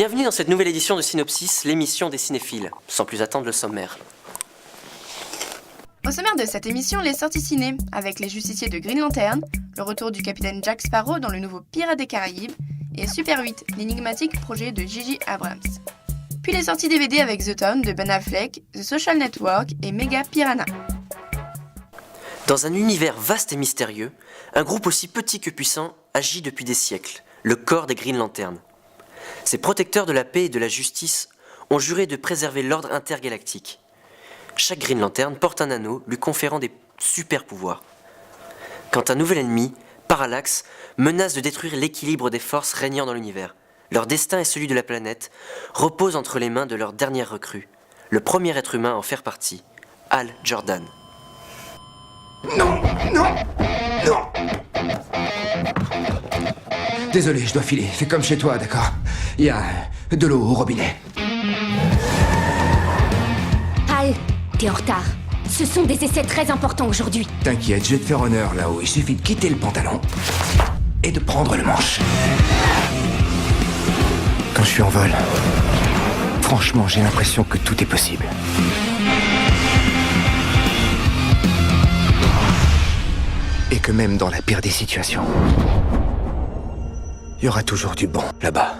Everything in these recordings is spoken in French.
Bienvenue dans cette nouvelle édition de Synopsis, l'émission des cinéphiles. Sans plus attendre, le sommaire. Au sommaire de cette émission, les sorties ciné, avec les justiciers de Green Lantern, le retour du capitaine Jack Sparrow dans le nouveau Pirates des Caraïbes, et Super 8, l'énigmatique projet de J.J. Abrams. Puis les sorties DVD avec The Town de Ben Affleck, The Social Network et Mega Piranha. Dans un univers vaste et mystérieux, un groupe aussi petit que puissant agit depuis des siècles, le corps des Green Lantern. Ces protecteurs de la paix et de la justice ont juré de préserver l'ordre intergalactique. Chaque Green Lantern porte un anneau lui conférant des super pouvoirs. Quand un nouvel ennemi, Parallax, menace de détruire l'équilibre des forces régnant dans l'univers, leur destin et celui de la planète reposent entre les mains de leur dernière recrue, le premier être humain à en faire partie, Hal Jordan. Non, non, non. Désolé, je dois filer. Fais comme chez toi, d'accord? Il y a de l'eau au robinet. Hal, t'es en retard. Ce sont des essais très importants aujourd'hui. T'inquiète, je vais te faire honneur là-haut. Il suffit de quitter le pantalon et de prendre le manche. Quand je suis en vol, franchement, j'ai l'impression que tout est possible. Et que même dans la pire des situations, il y aura toujours du bon là-bas,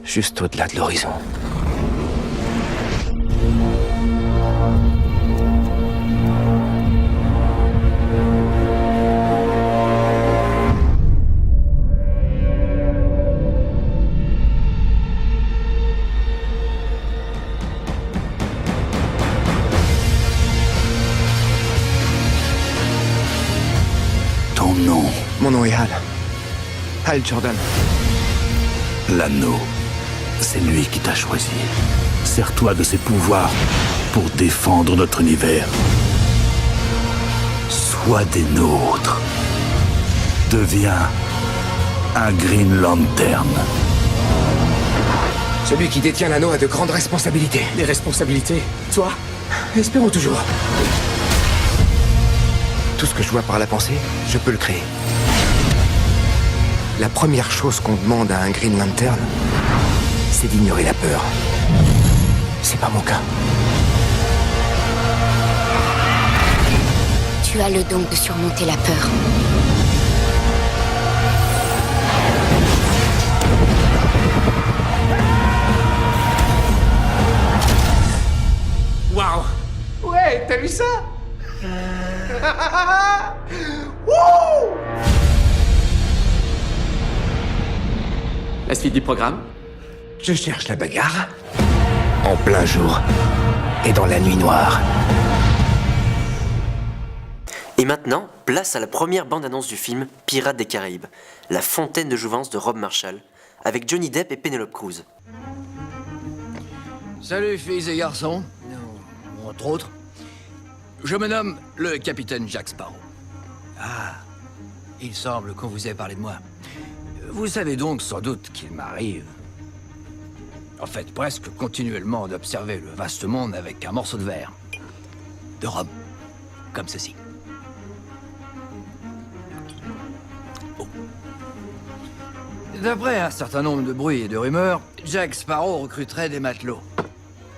juste au-delà de l'horizon. Ton nom, Mon nom est Hal. Hal Jordan. l'anneau, c'est lui qui t'a choisi. Sers-toi de ses pouvoirs pour défendre notre univers. Sois des nôtres. Deviens un Green Lantern. Celui qui détient l'anneau a de grandes responsabilités. Des responsabilités? Toi? Espérons toujours. Tout ce que je vois par la pensée, je peux le créer. La première chose qu'on demande à un Green Lantern, c'est d'ignorer la peur. C'est pas mon cas. Tu as le don de surmonter la peur. Waouh! Ouais, t'as vu ça? La suite du programme? Je cherche la bagarre. En plein jour. Et dans la nuit noire. Et maintenant, place à la première bande-annonce du film Pirates des Caraïbes, la fontaine de jouvence de Rob Marshall, avec Johnny Depp et Penelope Cruz. Salut filles et garçons, entre autres. Je me nomme le capitaine Jack Sparrow. Ah, il semble qu'on vous ait parlé de moi. Vous savez donc sans doute qu'il m'arrive, en fait presque continuellement, d'observer le vaste monde avec un morceau de verre. De rhum, comme ceci. Oh. D'après un certain nombre de bruits et de rumeurs, Jack Sparrow recruterait des matelots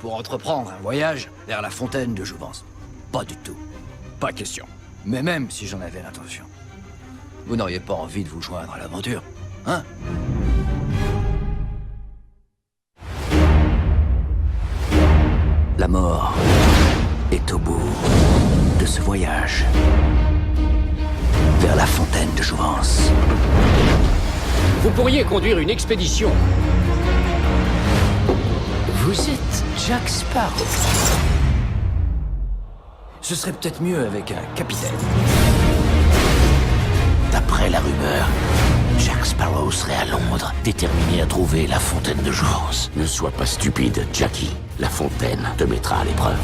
pour entreprendre un voyage vers la fontaine de jouvence. Pas du tout. Pas question. Mais même si j'en avais l'intention, vous n'auriez pas envie de vous joindre à l'aventure, hein? La mort est au bout de ce voyage vers la fontaine de jouvence. Vous pourriez conduire une expédition. Vous êtes Jack Sparrow. Ce serait peut-être mieux avec un capitaine. D'après la rumeur, Jack Sparrow serait à Londres, déterminé à trouver la fontaine de jouvence. Ne sois pas stupide, Jackie. La fontaine te mettra à l'épreuve.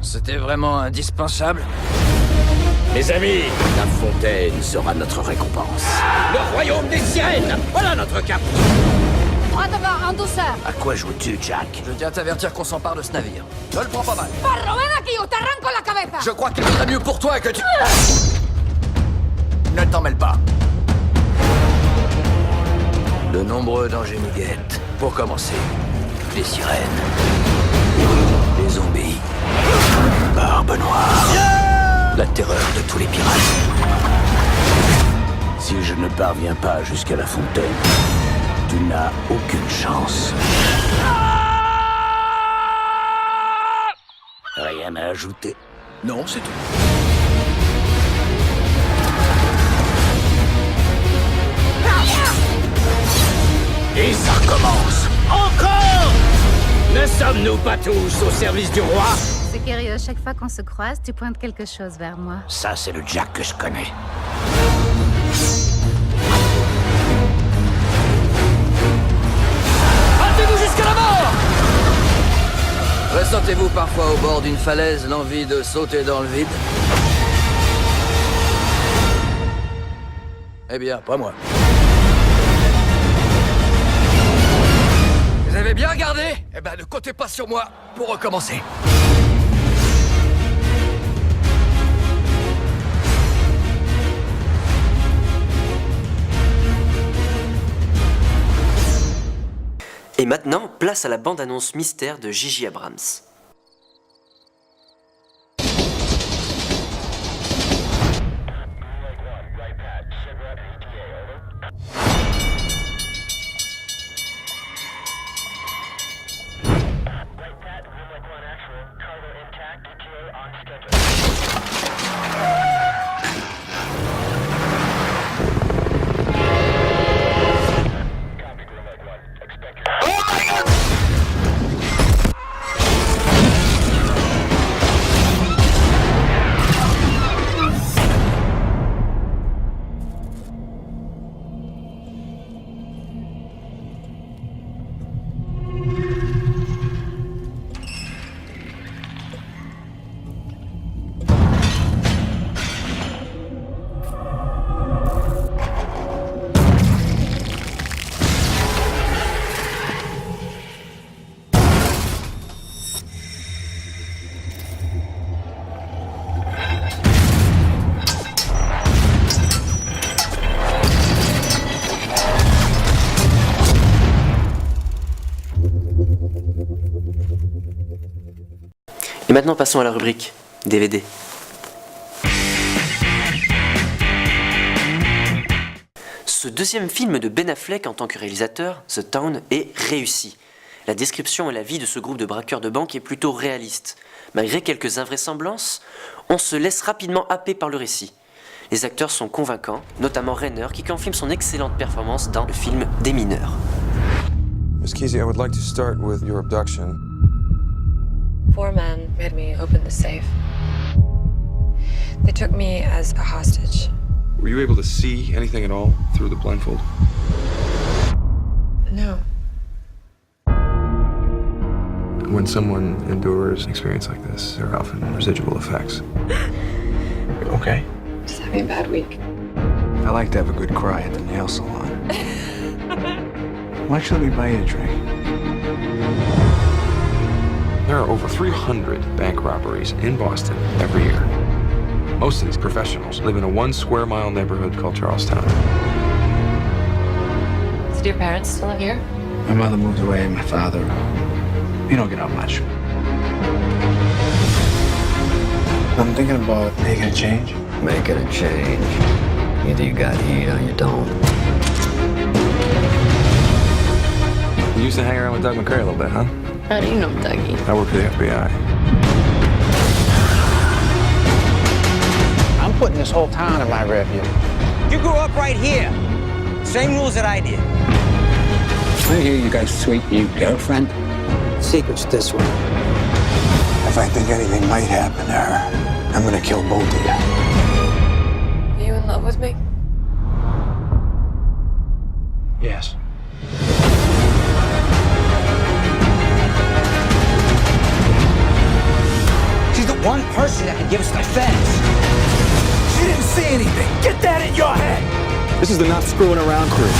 C'était vraiment indispensable? Mes amis, la fontaine sera notre récompense. Le royaume des sirènes. Voilà notre cap. Droit devant, en douceur. À quoi joues-tu, Jack? Je tiens à t'avertir qu'on s'empare de ce navire. Je le prends pas mal. Sparrow, ven aquí ou t'arranco la cabeza. Je crois qu'il vaudrait mieux pour toi que tu... Ne t'en mêle pas. De nombreux dangers nous guettent. Pour commencer, les sirènes, les zombies, Barbe Noire, la terreur de tous les pirates. Si je ne parviens pas jusqu'à la fontaine, tu n'as aucune chance. Rien à ajouter. Non, c'est tout. Et ça recommence. Encore! Ne sommes-nous pas tous au service du roi? C'est curieux, chaque fois qu'on se croise, tu pointes quelque chose vers moi. Ça, c'est le Jack que je connais. Battez-vous jusqu'à la mort! Ressentez-vous parfois au bord d'une falaise l'envie de sauter dans le vide? Eh bien, pas moi. Vous avez bien regardé? Eh ben, ne comptez pas sur moi pour recommencer. Et maintenant, place à la bande-annonce mystère de J.J. Abrams. Et maintenant passons à la rubrique DVD. Ce deuxième film de Ben Affleck en tant que réalisateur, The Town, est réussi. La description et la vie de ce groupe de braqueurs de banque est plutôt réaliste. Malgré quelques invraisemblances, on se laisse rapidement happer par le récit. Les acteurs sont convaincants, notamment Renner qui confirme son excellente performance dans le film Des mineurs. Miss Kesey, I would like to start with your abduction. 4 men made me open the safe. They took me as a hostage. Were you able to see anything at all through the blindfold? No. When someone endures an experience like this, there are often residual effects. You okay? Just having a bad week. I like to have a good cry at the nail salon. Why should we buy you a drink? There are over 300 bank robberies in Boston every year. Most of these professionals live in a 1 square mile neighborhood called Charlestown. Did your parents still live here? My mother moved away and my father, he don't get out much. I'm thinking about making a change. Making a change. Either you got heat or you don't. You used to hang around with Doug McCrae a little bit, huh? How do you know Dougie? I work for the FBI. I'm putting this whole town in my rearview. You grew up right here. Same rules that I did. I hear you got a sweet new girlfriend. Secret's this one. If I think anything might happen to her, I'm gonna kill both of you. Are you in love with me? Yes. She's the one person that can give us the fence. She didn't see anything. Get that in your head. This is the not screwing around crew.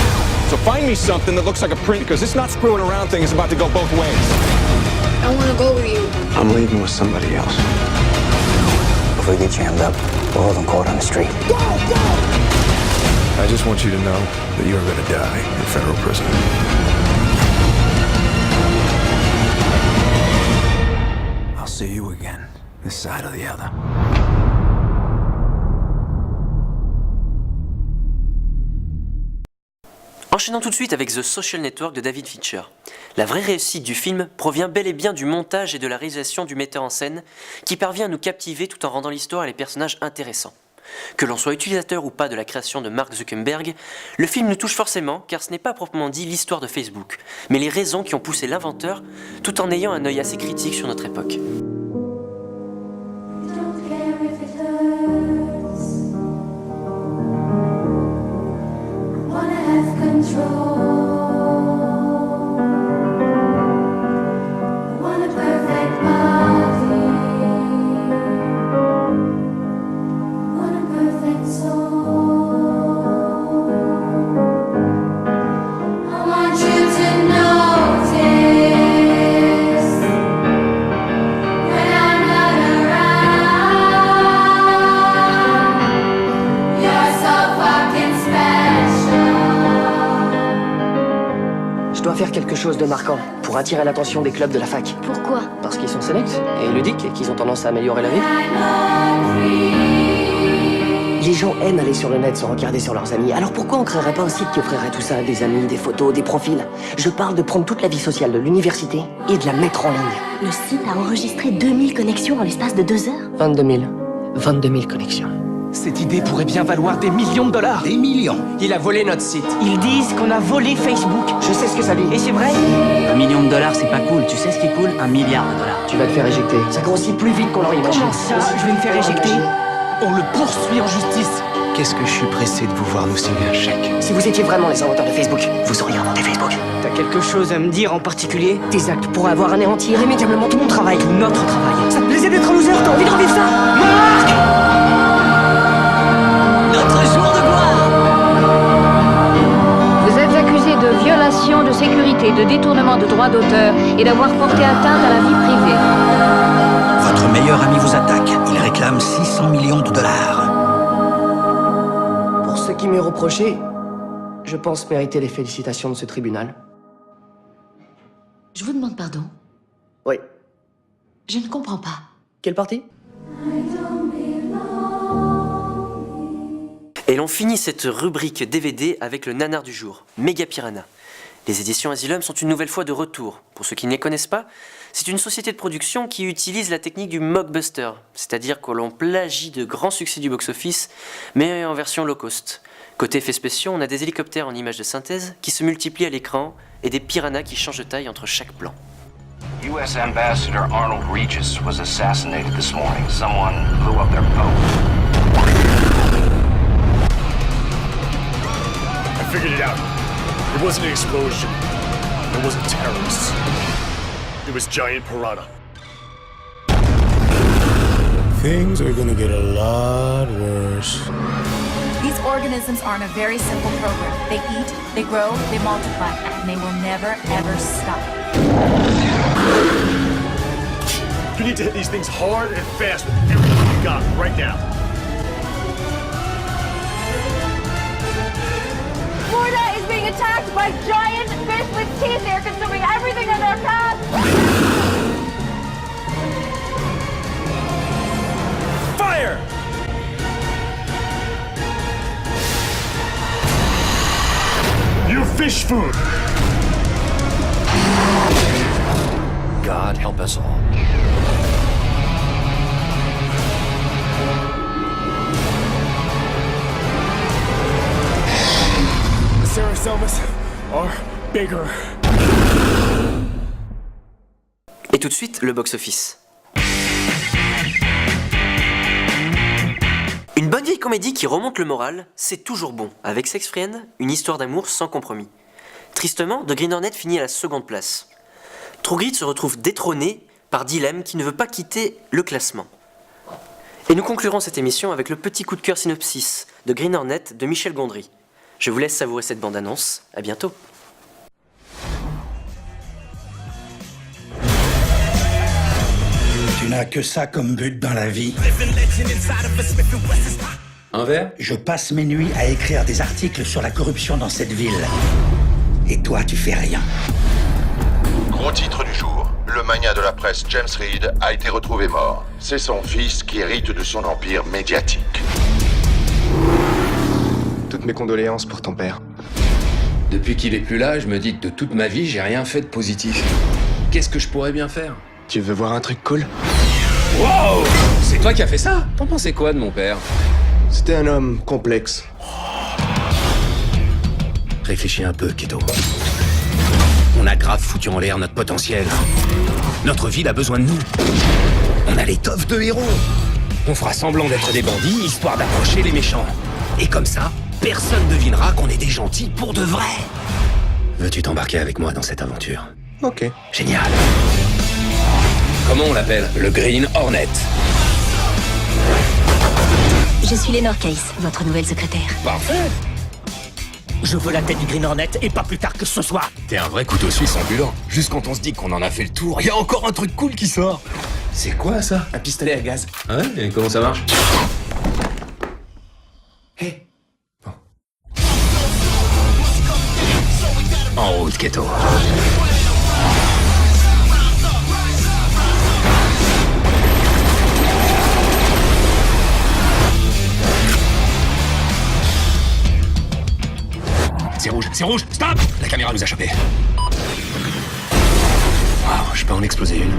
So find me something that looks like a print, because this not screwing around thing is about to go both ways. I want to go with you. I'm leaving with somebody else. If we get jammed up, we'll hold them court on the street. Go, go! I just want you to know that you are going to die in federal prison. I'll see you again, this side or the other. Enchaînons tout de suite avec The Social Network de David Fincher. La vraie réussite du film provient bel et bien du montage et de la réalisation du metteur en scène qui parvient à nous captiver tout en rendant l'histoire et les personnages intéressants. Que l'on soit utilisateur ou pas de la création de Mark Zuckerberg, le film nous touche forcément car ce n'est pas proprement dit l'histoire de Facebook, mais les raisons qui ont poussé l'inventeur tout en ayant un œil assez critique sur notre époque. Je dois faire quelque chose de marquant pour attirer l'attention des clubs de la fac. Pourquoi? Parce qu'ils sont sélects et ludiques et qu'ils ont tendance à améliorer la vie. Les gens aiment aller sur le net sans regarder sur leurs amis. Alors pourquoi on créerait pas un site qui offrirait tout ça? Des amis, des photos, des profils. Je parle de prendre toute la vie sociale de l'université et de la mettre en ligne. Le site a enregistré 2000 connexions en l'espace de 2 heures. 22 000 connexions. Cette idée pourrait bien valoir des millions de dollars. Des millions. Il a volé notre site. Ils disent qu'on a volé Facebook. Je sais ce que ça dit. Et c'est vrai. $1 million, c'est pas cool. Tu sais ce qui est cool? $1 milliard. Tu vas te faire éjecter. Ça grossit plus vite qu'on l'aurait imaginé. Comment ça? Je vais me faire éjecter? On le poursuit en justice. Qu'est-ce que je suis pressé de vous voir nous signer un chèque. Si vous étiez vraiment les inventeurs de Facebook, vous auriez inventé Facebook. T'as quelque chose à me dire en particulier? Tes actes pourraient avoir anéanti irrémédiablement tout mon travail. Tout notre travail. Ça te plaisait d'être un loser? T'as envie de revivre ça? Marc! Notre jour de gloire! Vous êtes accusé de violation de sécurité, de détournement de droits d'auteur et d'avoir porté atteinte à la vie privée. Votre meilleur ami vous attaque. Il réclame $600 millions. Pour ce qui m'est reproché, je pense mériter les félicitations de ce tribunal. Je vous demande pardon. Oui. Je ne comprends pas. Quelle partie? Et l'on finit cette rubrique DVD avec le nanar du jour, Mega Piranha. Les éditions Asylum sont une nouvelle fois de retour. Pour ceux qui ne les connaissent pas, c'est une société de production qui utilise la technique du mockbuster, c'est-à-dire que l'on plagie de grands succès du box-office, mais en version low cost. Côté effets spéciaux, on a des hélicoptères en images de synthèse qui se multiplient à l'écran et des piranhas qui changent de taille entre chaque plan. U.S. Ambassador Arnold Regis was assassinated this morning. Someone blew up their boat. I figured it out. It wasn't an explosion. It wasn't terrorists. It was giant piranha. Things are gonna get a lot worse. These organisms are on a very simple program. They eat, they grow, they multiply, and they will never, ever stop. You need to hit these things hard and fast with everything you got right now. Florida is being attacked by giant fish with teeth. They're consuming everything in their path. Fire! Your fish food! God help us all. The Sarasomas are bigger. Et tout de suite, le box-office. Une bonne vieille comédie qui remonte le moral, c'est toujours bon. Avec Sex Friend, une histoire d'amour sans compromis. Tristement, The Green Hornet finit à la seconde place. True Grit se retrouve détrôné par Dilemme qui ne veut pas quitter le classement. Et nous conclurons cette émission avec le petit coup de cœur synopsis de Green Hornet de Michel Gondry. Je vous laisse savourer cette bande-annonce. À bientôt. Tu n'as que ça comme but dans la vie. Un verre? Je passe mes nuits à écrire des articles sur la corruption dans cette ville. Et toi, tu fais rien. Gros titre du jour. Le magnat de la presse James Reed a été retrouvé mort. C'est son fils qui hérite de son empire médiatique. Toutes mes condoléances pour ton père. Depuis qu'il est plus là, je me dis que de toute ma vie, j'ai rien fait de positif. Qu'est-ce que je pourrais bien faire? Tu veux voir un truc cool? Wow! C'est toi qui as fait ça? T'en pensais quoi de mon père? C'était un homme complexe. Réfléchis un peu, Keto. On a grave foutu en l'air notre potentiel. Notre ville a besoin de nous. On a l'étoffe de héros. On fera semblant d'être des bandits, histoire d'approcher les méchants. Et comme ça, personne ne devinera qu'on est des gentils pour de vrai. Veux-tu t'embarquer avec moi dans cette aventure? Ok. Génial. Comment on l'appelle? Le Green Hornet. Je suis Lénore Case, votre nouvelle secrétaire. Parfait. Je veux la tête du Green Hornet et pas plus tard que ce soir. T'es un vrai couteau suisse ambulant. Juste quand on se dit qu'on en a fait le tour, y a encore un truc cool qui sort. C'est quoi ça? Un pistolet à gaz. Ouais, et comment ça marche? Hé. En route, Keto. C'est rouge, stop! La caméra nous a chopé. Waouh, je peux en exploser une.